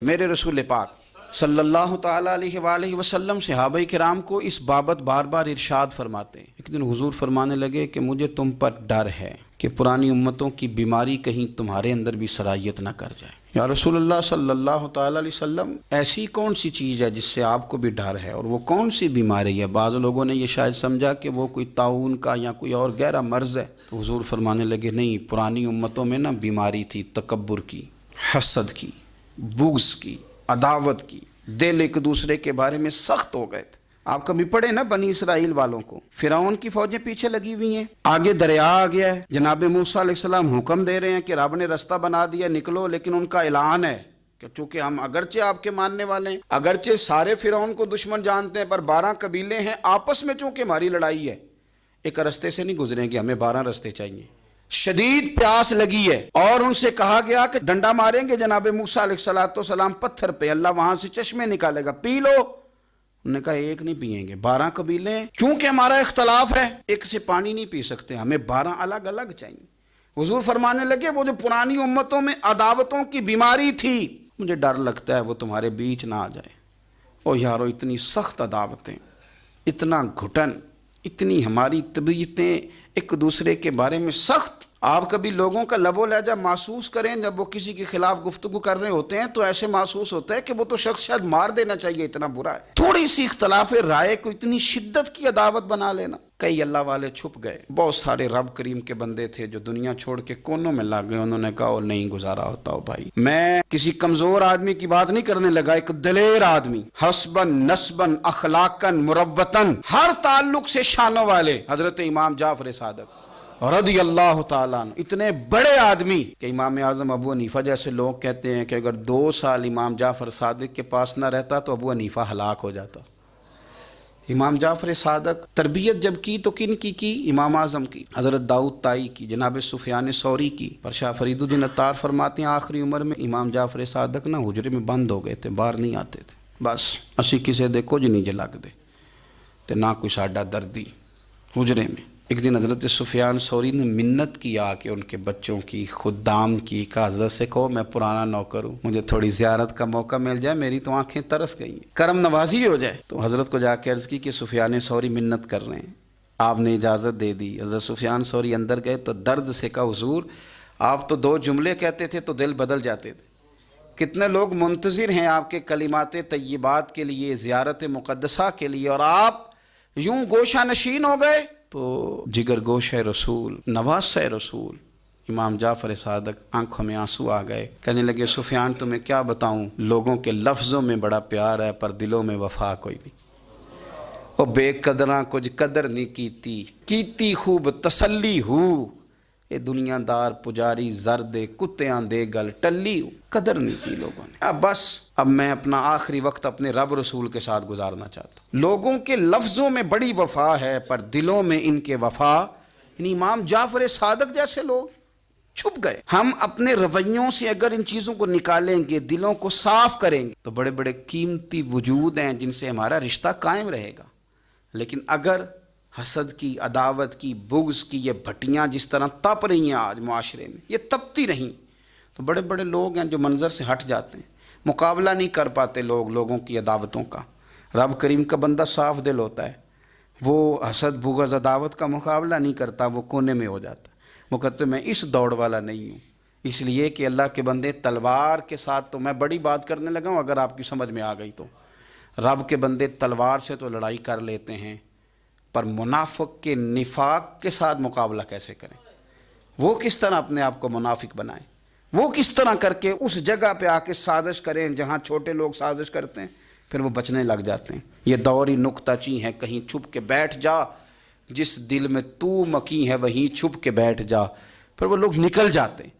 میرے رسول پاک صلی اللہ تعالیٰ علیہ وآلہ وسلم صحابہ کرام کو اس بابت بار بار ارشاد فرماتے ہیں۔ ایک دن حضور فرمانے لگے کہ مجھے تم پر ڈر ہے کہ پرانی امتوں کی بیماری کہیں تمہارے اندر بھی سرایت نہ کر جائے۔ یا رسول اللہ صلی اللہ تعالیٰ علیہ وسلم، ایسی کون سی چیز ہے جس سے آپ کو بھی ڈر ہے، اور وہ کون سی بیماری ہے؟ بعض لوگوں نے یہ شاید سمجھا کہ وہ کوئی طاعون کا یا کوئی اور گہرا مرض ہے، تو حضور فرمانے لگے نہیں، پرانی امتوں میں نا بیماری تھی تکبر کی، حسد کی، بغض کی، عداوت کی، دل ایک دوسرے کے بارے میں سخت ہو گئے تھے۔ آپ کبھی پڑھے نا بنی اسرائیل والوں کو، فرعون کی فوجیں پیچھے لگی ہوئی ہیں، آگے دریا آ گیا ہے، جناب موسیٰ علیہ السلام حکم دے رہے ہیں کہ رب نے رستہ بنا دیا، نکلو، لیکن ان کا اعلان ہے کہ چونکہ ہم اگرچہ آپ کے ماننے والے ہیں، اگرچہ سارے فرعون کو دشمن جانتے ہیں، پر 12 قبیلے ہیں، آپس میں چونکہ ہماری لڑائی ہے، ایک رستے سے نہیں گزریں گے، ہمیں 12 رستے چاہیے۔ شدید پیاس لگی ہے اور ان سے کہا گیا کہ ڈنڈا ماریں گے جناب موسیٰ علیہ السلام پتھر پہ، اللہ وہاں سے چشمے نکالے گا، پی لو۔ انہوں نے کہا ایک نہیں پئیں گے، 12 قبیلے ہیں، چونکہ ہمارا اختلاف ہے، ایک سے پانی نہیں پی سکتے، ہمیں 12 الگ الگ چاہیے۔ حضور فرمانے لگے وہ جو پرانی امتوں میں عداوتوں کی بیماری تھی، مجھے ڈر لگتا ہے وہ تمہارے بیچ نہ آ جائے۔ او یارو، اتنی سخت عداوتیں، اتنا گھٹن، اتنی ہماری طبیعتیں ایک دوسرے کے بارے میں سخت۔ آپ کبھی لوگوں کا لب و لہجہ محسوس کریں، جب وہ کسی کے خلاف گفتگو کر رہے ہوتے ہیں تو ایسے محسوس ہوتا ہے کہ وہ تو شخص شاید مار دینا چاہیے، اتنا برا ہے۔ تھوڑی سی اختلاف رائے کو اتنی شدت کی عداوت بنا لینا۔ کئی اللہ والے چھپ گئے، بہت سارے رب کریم کے بندے تھے جو دنیا چھوڑ کے کونوں میں لگ گئے، انہوں نے کہا وہ نہیں گزارا ہوتا ہو بھائی۔ میں کسی کمزور آدمی کی بات نہیں کرنے لگا، ایک دلیر آدمی، حسبن نسبن اخلاقن مروتن، ہر تعلق سے شانوں والے، حضرت امام جعفر صادق رضی اللہ تعالیٰ عنہ، اتنے بڑے آدمی کہ امام اعظم ابو حنیفہ جیسے لوگ کہتے ہیں کہ اگر 2 سال امام جعفر صادق کے پاس نہ رہتا تو ابو حنیفہ ہلاک ہو جاتا۔ امام جعفر صادق تربیت جب کی تو کن کی؟ امام اعظم کی، حضرت داؤد طائی کی، جناب سفیان ثوری کی۔ پر شاہ فرید الدین عطار فرماتے ہیں آخری عمر میں امام جعفر صادق نا حجرے میں بند ہو گئے تھے، باہر نہیں آتے تھے، بس اسی کسے دے کچھ نہیں جلگ دے تے نہ کوئی ساڈا دردی حجرے میں۔ ایک دن حضرت سفیان ثوری نے منت کیا کہ ان کے بچوں کی، خدام کی، کہ حضرت سے کہو میں پرانا نوکر ہوں، مجھے تھوڑی زیارت کا موقع مل جائے، میری تو آنکھیں ترس گئی ہیں، کرم نوازی ہو جائے۔ تو حضرت کو جا کے عرض کی کہ سفیان ثوری منت کر رہے ہیں، آپ نے اجازت دے دی۔ حضرت سفیان ثوری اندر گئے تو درد سے کہا حضور آپ تو 2 جملے کہتے تھے تو دل بدل جاتے تھے، کتنے لوگ منتظر ہیں آپ کے کلمات طیبات کے لیے، زیارت مقدسہ کے لیے، اور آپ یوں گوشہ نشین ہو گئے۔ تو جگر گوشہ رسول، نواسہ رسول امام جعفر صادق آنکھوں میں آنسو آ گئے، کہنے لگے سفیان تمہیں کیا بتاؤں، لوگوں کے لفظوں میں بڑا پیار ہے پر دلوں میں وفا کوئی نہیں۔ او بے قدراں کچھ قدر نہیں کیتی خوب تسلی ہو، اے دنیا دار پجاری زرد کتیاں دے گل ٹلی ہو، قدر نہیں کی لوگوں نے۔ اب بس، اب میں اپنا آخری وقت اپنے رب رسول کے ساتھ گزارنا چاہتا ہوں۔ لوگوں کے لفظوں میں بڑی وفا ہے پر دلوں میں ان کے وفا، یعنی امام جعفر صادق جیسے لوگ چھپ گئے۔ ہم اپنے رویوں سے اگر ان چیزوں کو نکالیں گے، دلوں کو صاف کریں گے، تو بڑے بڑے قیمتی وجود ہیں جن سے ہمارا رشتہ قائم رہے گا۔ لیکن اگر حسد کی، عداوت کی، بغض کی یہ بھٹیاں جس طرح تپ رہی ہیں آج معاشرے میں، یہ تپتی رہیں تو بڑے بڑے لوگ ہیں جو منظر سے ہٹ جاتے ہیں، مقابلہ نہیں کر پاتے لوگوں کی عداوتوں کا۔ رب کریم کا بندہ صاف دل ہوتا ہے، وہ حسد بغض عداوت کا مقابلہ نہیں کرتا، وہ کونے میں ہو جاتا۔ وہ کہتے میں اس دوڑ والا نہیں ہوں، اس لیے کہ اللہ کے بندے تلوار کے ساتھ، تو میں بڑی بات کرنے لگا ہوں اگر آپ کی سمجھ میں آ گئی تو، رب کے بندے تلوار سے تو لڑائی کر لیتے ہیں، پر منافق کے نفاق کے ساتھ مقابلہ کیسے کریں؟ وہ کس طرح اپنے آپ کو منافق بنائیں؟ وہ کس طرح کر کے اس جگہ پہ آ کے سازش کریں جہاں چھوٹے لوگ سازش کرتے ہیں، پھر وہ بچنے لگ جاتے ہیں۔ یہ دوری نکتہ چی ہے، کہیں چھپ کے بیٹھ جا، جس دل میں تو مکی ہے وہیں چھپ کے بیٹھ جا، پھر وہ لوگ نکل جاتے ہیں۔